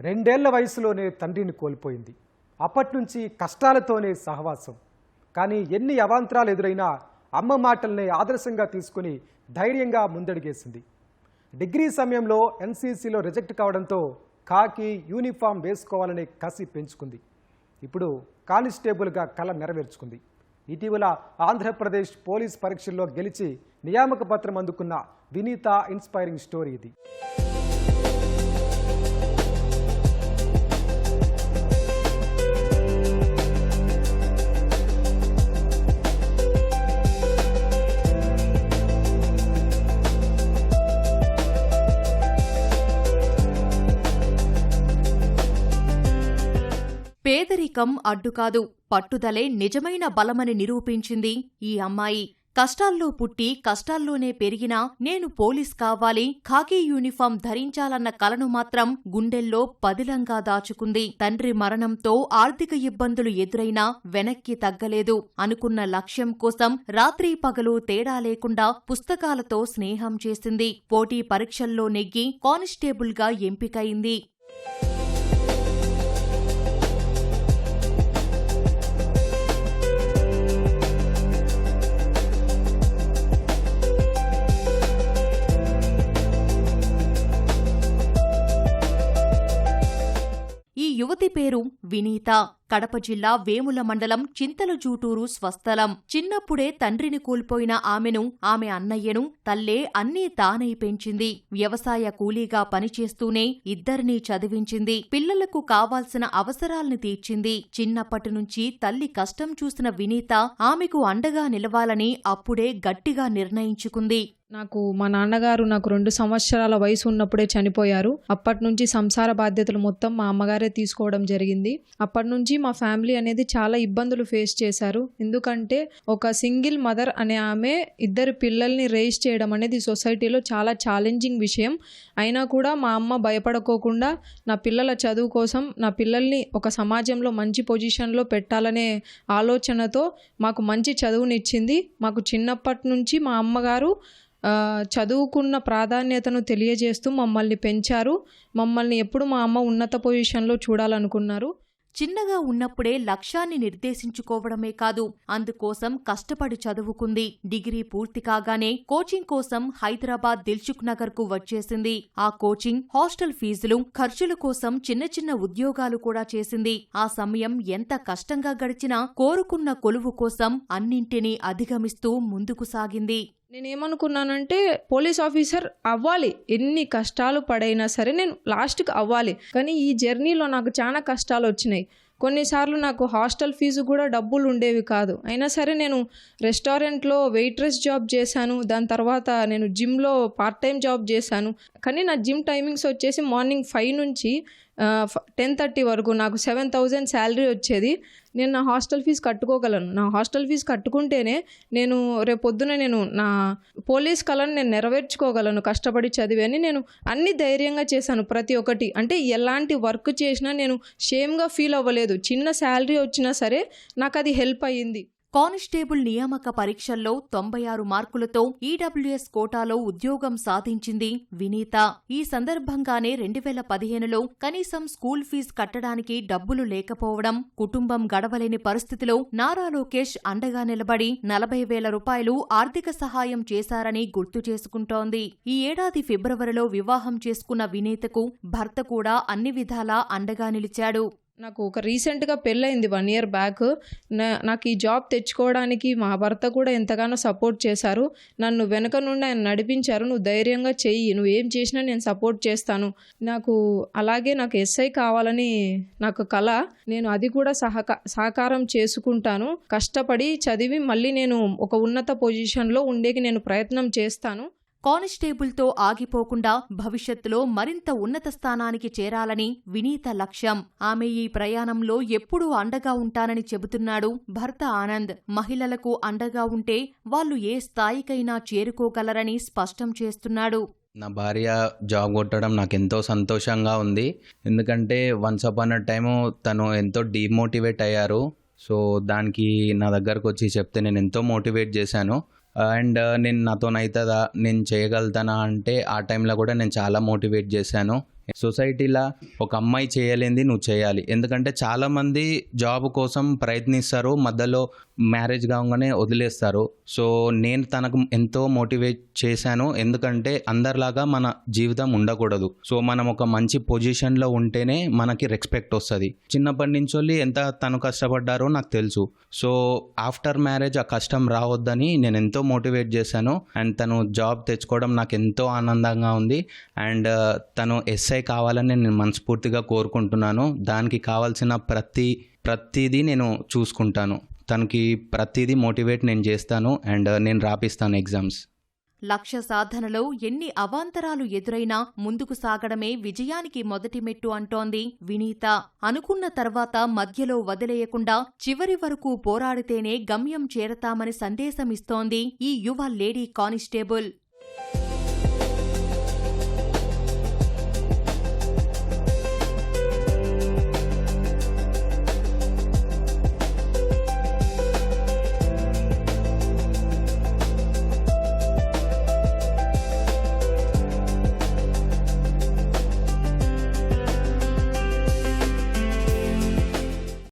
రెండేళ్ల వయసులోనే తండ్రిని కోల్పోయింది. అప్పట్నుంచి కష్టాలతోనే సహవాసం. కానీ ఎన్ని అవాంతరాలు ఎదురైనా అమ్మ మాటల్ని ఆదర్శంగా తీసుకుని ధైర్యంగా ముందడుగేసింది. డిగ్రీ సమయంలో ఎన్సీసీలో రిజెక్ట్ కావడంతో ఖాకీ యూనిఫామ్ వేసుకోవాలనే కసి పెంచుకుంది. ఇప్పుడు కానిస్టేబుల్గా కల నెరవేర్చుకుంది. ఇటీవల ఆంధ్రప్రదేశ్ పోలీస్ పరీక్షల్లో గెలిచి నియామక పత్రం అందుకున్న వినీత ఇన్స్పైరింగ్ స్టోరీ ఇది. పేదరికం అడ్డుకాదు, పట్టుదలే నిజమైన బలమని నిరూపించింది ఈ అమ్మాయి. కష్టాల్లో పుట్టి కష్టాల్లోనే పెరిగినా నేను పోలీస్ కావాలి, ఖాకీ యూనిఫామ్ ధరించాలన్న కలను మాత్రం గుండెల్లో పదిలంగా దాచుకుంది. తండ్రి మరణంతో ఆర్థిక ఇబ్బందులు ఎదురైనా వెనక్కి తగ్గలేదు. అనుకున్న లక్ష్యం కోసం రాత్రి పగలు తేడా లేకుండా పుస్తకాలతో స్నేహం చేసింది. పోటీ పరీక్షల్లో నెగ్గి కానిస్టేబుల్గా ఎంపికైంది. ఈ యువతి పేరు వినీత. కడప జిల్లా వేముల మండలం చింతలజూటూరు స్వస్థలం. చిన్నప్పుడే తండ్రిని కోల్పోయిన ఆమెను, ఆమె అన్నయ్యను తల్లే అన్నీ తానై పెంచింది. వ్యవసాయ కూలీగా పనిచేస్తూనే ఇద్దరినీ చదివించింది. పిల్లలకు కావాల్సిన అవసరాల్ని తీర్చింది. చిన్నప్పటినుంచి తల్లి కష్టం చూసిన వినీత ఆమెకు అండగా నిలవాలని అప్పుడే గట్టిగా నిర్ణయించుకుంది. మా నాన్నగారు 2 సంవత్సరాల వయసు ఉన్నప్పుడే చనిపోయారు. అప్పటి నుంచి సంసార బాధ్యతలు మొత్తం మా అమ్మగారే తీసుకోవడం జరిగింది. అప్పటి నుంచి మా ఫ్యామిలీ అనేది చాలా ఇబ్బందులు ఫేస్ చేశారు. ఎందుకంటే ఒక సింగిల్ మదర్ అనే ఆమె 2 పిల్లల్ని రేస్ చేయడం అనేది సొసైటీలో చాలా ఛాలెంజింగ్ విషయం. అయినా కూడా మా అమ్మ భయపడకోకుండా నా పిల్లల చదువు కోసం, నా పిల్లల్ని ఒక సమాజంలో మంచి పొజిషన్లో పెట్టాలనే ఆలోచనతో మాకు మంచి చదువునిచ్చింది. మాకు చిన్నప్పటి నుంచి మా అమ్మగారు చదువుకున్న ప్రాధాన్యతను తెలియజేస్తూ మమ్మల్ని పెంచారు. మమ్మల్ని ఎప్పుడు మా అమ్మ ఉన్నత పొజిషన్లో చూడాలనుకున్నారు. చిన్నగా ఉన్నప్పుడే లక్ష్యాన్ని నిర్దేశించుకోవడమే కాదు, అందుకోసం కష్టపడి చదువుకుంది. డిగ్రీ పూర్తి కాగానే కోచింగ్ కోసం హైదరాబాద్ దిల్సుఖ్ నగర్ కు వచ్చేసింది. ఆ కోచింగ్, హాస్టల్ ఫీజులు, ఖర్చుల కోసం చిన్న చిన్న ఉద్యోగాలు కూడా చేసింది. ఆ సమయం ఎంత కష్టంగా గడిచినా కోరుకున్న కొలువు కోసం అన్నింటినీ అధిగమిస్తూ ముందుకు సాగింది. నేనేమనుకున్నానంటే పోలీస్ ఆఫీసర్ అవ్వాలి, ఎన్ని కష్టాలు పడైనా సరే నేను లాస్ట్కి అవ్వాలి. కానీ ఈ జర్నీలో నాకు చాలా కష్టాలు వచ్చినాయి. కొన్నిసార్లు నాకు హాస్టల్ ఫీజు కూడా డబ్బులు ఉండేవి కాదు. అయినా సరే నేను రెస్టారెంట్లో వెయిట్రెస్ జాబ్ చేశాను. దాని తర్వాత నేను జిమ్లో పార్ట్ టైం జాబ్ చేశాను. కానీ నా జిమ్ టైమింగ్స్ వచ్చేసి మార్నింగ్ 5 నుంచి 10:30 వరకు. నాకు 7,000 శాలరీ వచ్చేది. నేను నా హాస్టల్ ఫీజు కట్టుకోగలను. నా హాస్టల్ ఫీజు కట్టుకుంటేనే నేను రేపొద్దున నేను నా పోలీస్ కళను నేను నెరవేర్చుకోగలను కష్టపడి చదివి అని నేను అన్ని ధైర్యంగా చేశాను. ప్రతి ఒక్కటి అంటే ఎలాంటి వర్క్ చేసినా నేను షేమ్గా ఫీల్ అవ్వలేదు. చిన్న శాలరీ వచ్చినా సరే నాకు అది హెల్ప్ అయ్యింది. కానిస్టేబుల్ నియామక పరీక్షల్లో 96 మార్కులతో ఈడబ్ల్యూఎస్ కోటాలో ఉద్యోగం సాధించింది వినీత. ఈ సందర్భంగానే 2015లో కనీసం స్కూల్ ఫీజు కట్టడానికి డబ్బులు లేకపోవడం, కుటుంబం గడవలేని పరిస్థితిలో నారా లోకేష్ అండగా నిలబడి 40,000 రూపాయలు ఆర్థిక సహాయం చేశారని గుర్తు చేసుకుంటోంది. ఈ ఏడాది ఫిబ్రవరిలో వివాహం చేసుకున్న వినీతకు భర్త కూడా అన్ని విధాలా అండగా నిలిచాడు. నాకు రీసెంట్గా పెళ్ళయింది 1 year బ్యాక్. నాకు ఈ జాబ్ తెచ్చుకోవడానికి మా భర్త కూడా ఎంతగానో సపోర్ట్ చేశారు. నన్ను వెనక నుండి ఆయన నడిపించారు. నువ్వు ధైర్యంగా చెయ్యి, నువ్వు ఏం చేసినా నేను సపోర్ట్ చేస్తాను. అలాగే నాకు ఎస్ఐ కావాలని నాకు కల. నేను అది కూడా సహకారం చేసుకుంటాను. కష్టపడి చదివి మళ్ళీ నేను ఒక ఉన్నత పొజిషన్లో ఉండేకి నేను ప్రయత్నం చేస్తాను. కానిస్టేబుల్తో ఆగిపోకుండా భవిష్యత్తులో మరింత ఉన్నత స్థానానికి చేరాలని వినీత లక్ష్యం. ఆమె ఈ ప్రయాణంలో ఎప్పుడూ అండగా ఉంటానని చెబుతున్నాడు భర్త ఆనంద్. మహిళలకు అండగా ఉంటే వాళ్ళు ఏ స్థాయికైనా చేరుకోగలరని స్పష్టం చేస్తున్నాడు. నా భార్య జాబ్ కొట్టడం నాకు ఎంతో సంతోషంగా ఉంది. ఎందుకంటే వన్స్ అపాన్ అ టైము తను ఎంతో డీమోటివేట్ అయ్యారు. సో దానికి నా దగ్గరకు వచ్చి చెప్తే నేను ఎంతో మోటివేట్ చేశాను. అండ్ నేను నాతోనవుతుందా, నేను చేయగలుగుతానా అంటే ఆ టైంలో కూడా నేను చాలా మోటివేట్ చేశాను. సొసైటీలో ఒక అమ్మాయి చేయలేంది నువ్వు చేయాలి. ఎందుకంటే చాలామంది జాబ్ కోసం ప్రయత్నిస్తారు, మధ్యలో మ్యారేజ్ కాగానే వదిలేస్తారు. సో నేను తనకు ఎంతో మోటివేట్ చేశాను. ఎందుకంటే అందరిలాగా మన జీవితం ఉండకూడదు. సో మనం ఒక మంచి పొజిషన్లో ఉంటేనే మనకి రెస్పెక్ట్ వస్తుంది. చిన్నప్పటి నుంచి ఎంత తను కష్టపడ్డారో నాకు తెలుసు. సో ఆఫ్టర్ మ్యారేజ్ ఆ కష్టం రావద్దని నేను ఎంతో మోటివేట్ చేశాను. అండ్ తను జాబ్ తెచ్చుకోవడం నాకు ఎంతో ఆనందంగా ఉంది. అండ్ తను ఎస్ఐ కావాలని నేను మనస్ఫూర్తిగా కోరుకుంటున్నాను. దానికి కావాల్సిన ప్రతిదీ నేను చూసుకుంటాను. తనకి ప్రతిదీ మోటివేట్ నేను చేస్తాను అండ్ నేను రాపిస్తాను ఎగ్జామ్స్. లక్ష్య సాధనలో ఎన్ని అవాంతరాలు ఎదురైనా ముందుకు సాగడమే విజయానికి మొదటి మెట్టు అంటోంది వినీత. అనుకున్న తర్వాత మధ్యలో వదిలేయకుండా చివరి వరకు పోరాడితేనే గమ్యం చేరతామని సందేశమిస్తోంది ఈ యువ లేడీ కానిస్టేబుల్.